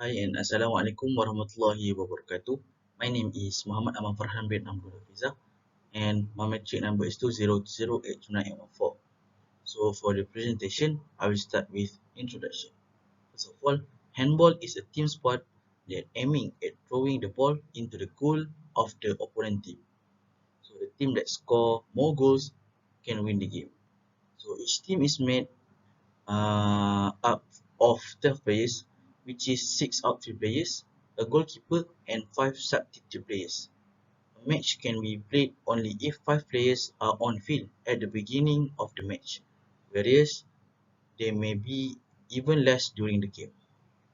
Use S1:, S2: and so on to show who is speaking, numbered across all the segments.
S1: Hi and Assalamualaikum warahmatullahi wabarakatuh. My name is Muhammad Aman Farhan bin ABDUL and my metric number is 200829814. So for the presentation, I will start with introduction. First of all, handball is a team sport that aiming at throwing the ball into the goal of the opponent team. So the team that score more goals can win the game. So each team is made up of 12 players, which is 6 outfield players, a goalkeeper, and 5 substitute players. A match can be played only if 5 players are on field at the beginning of the match, whereas there may be even less during the game.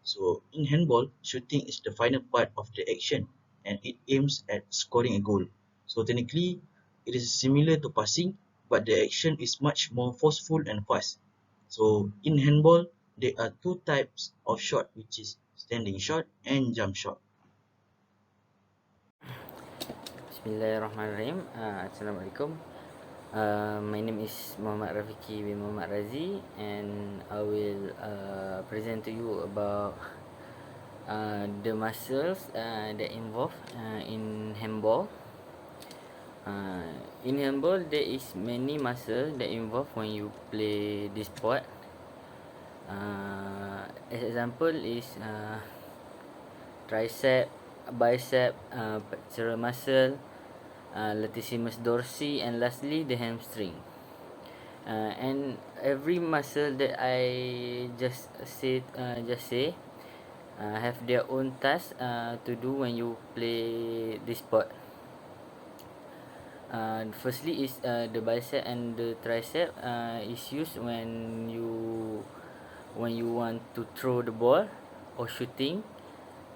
S1: So in handball, shooting is the final part of the action and it aims at scoring a goal. So technically, it is similar to passing, but the action is much more forceful and fast. So in handball, there are two types of shot, which is standing shot and jump shot.
S2: Bismillahirrahmanirrahim. Assalamualaikum. My name is Muhammad RAFIQIE bin Muhammad RAZI, and I will present to you about the muscles that involved in handball. In handball, there is many muscles that involved when you play this sport. As example is tricep, bicep, pectoral muscle, latissimus dorsi, and lastly the hamstring. And every muscle that I just say have their own task to do when you play this sport. Firstly is the bicep and the tricep is used when you want to throw the ball or shooting.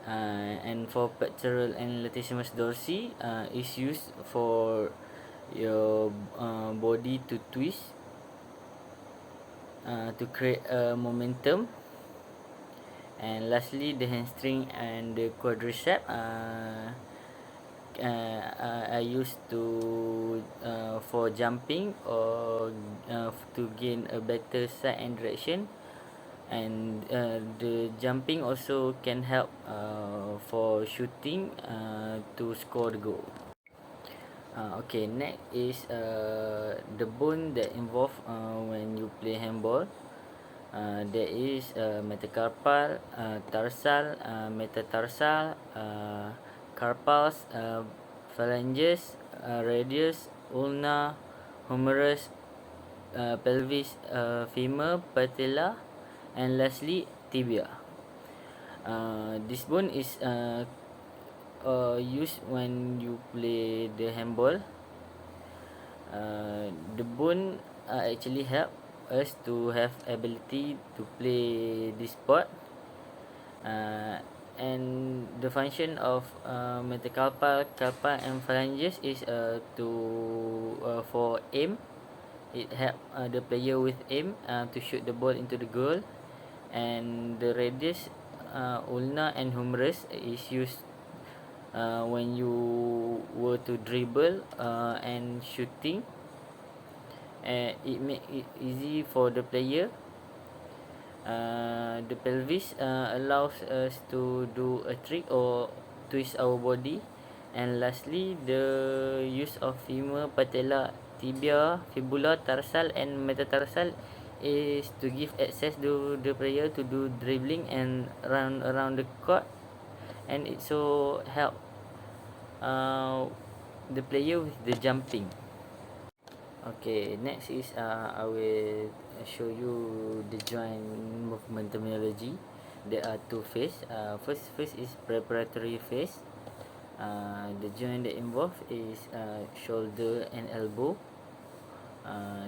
S2: And for pectoral and latissimus dorsi is used for your body to twist to create a momentum. And lastly, the hamstring and the quadricep I used to for jumping or to gain a better side and direction. And the jumping also can help for shooting to score the goal. Okay, next is the bone that involved when you play handball. There is metacarpal, tarsal, metatarsal, carpals, phalanges, radius, ulna, humerus, pelvis, femur, patella, and lastly tibia. This bone is used when you play the handball. The bone actually help us to have ability to play this sport. And the function of metacarpal, carpal, and phalanges is to for aim. It help the player with aim to shoot the ball into the goal. And the radius, ulna, and humerus is used when you were to dribble and shooting. It make it easy for the player. The pelvis allows us to do a trick or twist our body. And lastly, the use of femur, patella, tibia, fibula, tarsal, and metatarsal is to give access to the player to do dribbling and run around the court. And it so help the player with the jumping. Okay, next is I will show you the joint movement terminology. There are two phase. First phase is preparatory phase. The joint that involved is shoulder and elbow.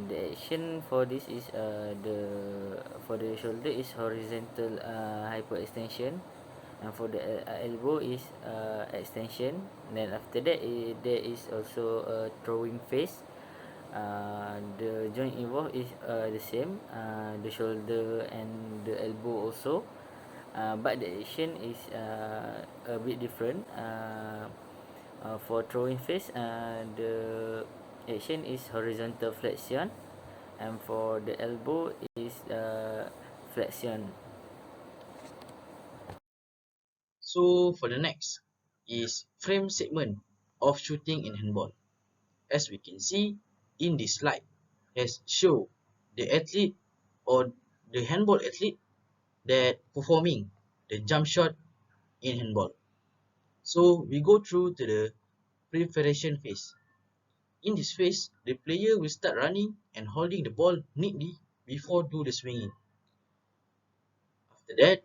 S2: The action for this is for the shoulder is horizontal hyperextension, and for the elbow is extension. Then after that there is also a throwing phase. The joint involved is the same, the shoulder and the elbow also, but the action is a bit different. For throwing phase, the action is horizontal flexion, and for the elbow is flexion.
S1: So for the next is frame segment of shooting in handball. As we can see in this slide, has show the athlete or the handball athlete that performing the jump shot in handball. So we go through to the preparation phase. In this phase, the player will start running and holding the ball neatly before do the swinging. After that,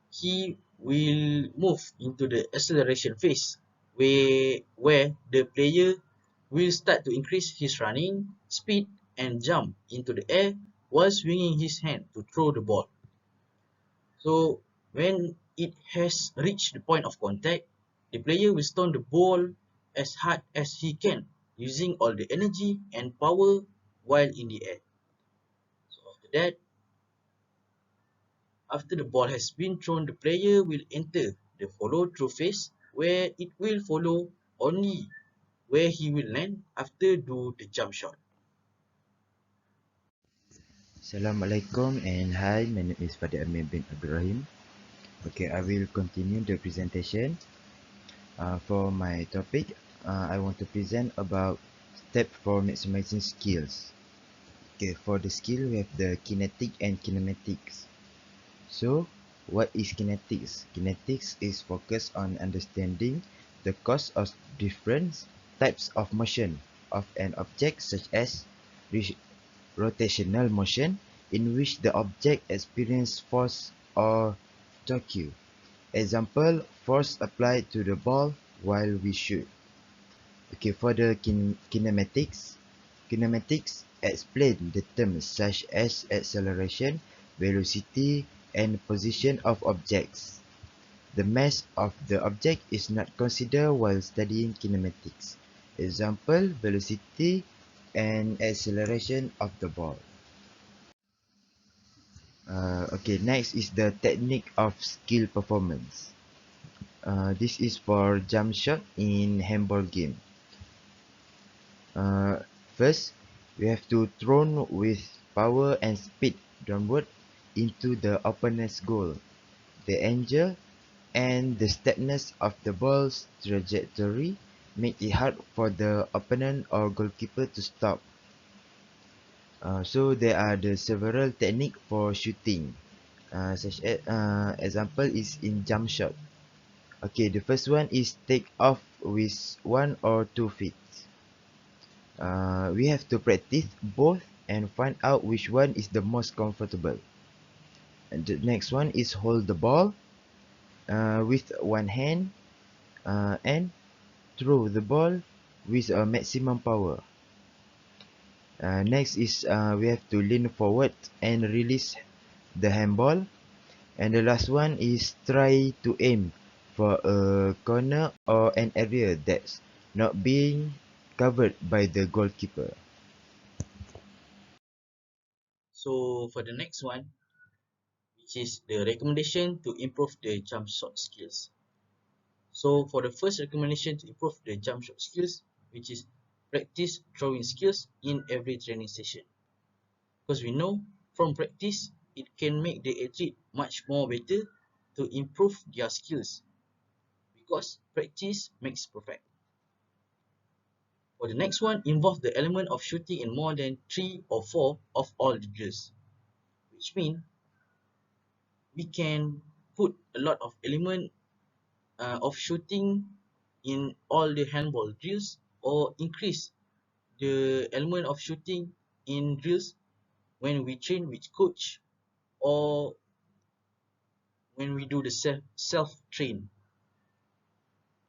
S1: he will move into the acceleration phase where the player will start to increase his running speed and jump into the air while swinging his hand to throw the ball. So when it has reached the point of contact, the player will stone the ball as hard as he can using all the energy and power while in the air. So after the ball has been thrown, the player will enter the follow through phase where it will follow only where he will land after do the jump shot.
S3: Assalamualaikum and hi, my name is FADHIL bin ABDUL. Okay, I will continue the presentation. For my topic, I want to present about step for maximizing skills. Okay, for the skill we have the kinetic and kinematics. So, what is kinetics? Kinetics is focused on understanding the cause of different types of motion of an object such as rotational motion in which the object experiences force or torque. Example, force applied to the ball while we shoot. Okay, for the kinematics explain the terms such as acceleration, velocity, and position of objects. The mass of the object is not considered while studying kinematics. Example, velocity and acceleration of the ball. Okay, next is the technique of skill performance. This is for jump shot in handball game. Uh, First, we have to throw with power and speed downward into the opponent's goal. The angle and the steepness of the ball's trajectory make it hard for the opponent or goalkeeper to stop. So there are the several techniques for shooting. Such as example is in jump shot. Okay, the first one is take off with 1 or 2 feet. We have to practice both and find out which one is the most comfortable. And the next one is hold the ball with one hand and throw the ball with a maximum power. Next is we have to lean forward and release the handball. And the last one is try to aim for a corner or an area that's not being covered by the goalkeeper.
S1: So for the next one, which is the recommendation to improve the jump shot skills. So for the first recommendation to improve the jump shot skills, which is practice throwing skills in every training session. Because we know from practice, it can make the athlete much more better to improve their skills. Because practice makes perfect. For the next one, involve the element of shooting in more than 3 or 4 of all the drills. Which means we can put a lot of element of shooting in all the handball drills or increase the element of shooting in drills when we train with coach or when we do the self train.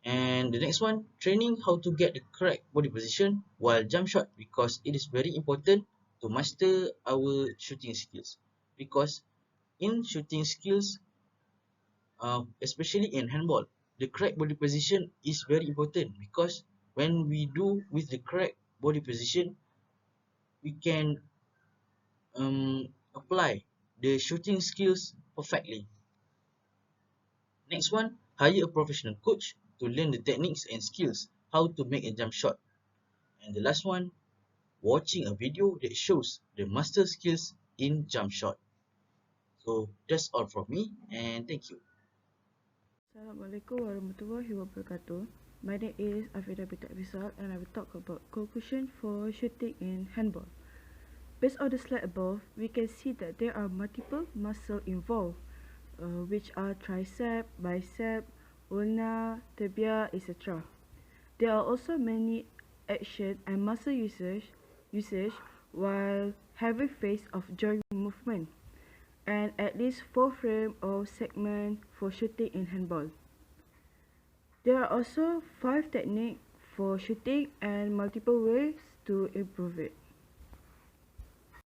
S1: And the next one, training how to get the correct body position while jump shot, because it is very important to master our shooting skills. Because in shooting skills, especially in handball, the correct body position is very important, because when we do with the correct body position, we can apply the shooting skills perfectly. Next one, hire a professional coach to learn the techniques and skills how to make a jump shot. And the last one, watching a video that shows the master skills in jump shot. So that's all from me, and thank you.
S4: Assalamualaikum warahmatullahi wabarakatuh. My name is AFIDAH binti AFIZAL and I will talk about conclusion for shooting in handball. Based on the slide above, we can see that there are multiple muscles involved, which are tricep, bicep, ulna, tibia, etc. There are also many action and muscle usage while having phase of joint movement, and at least 4 frame or segment for shooting in handball. There are also 5 techniques for shooting and multiple ways to improve it.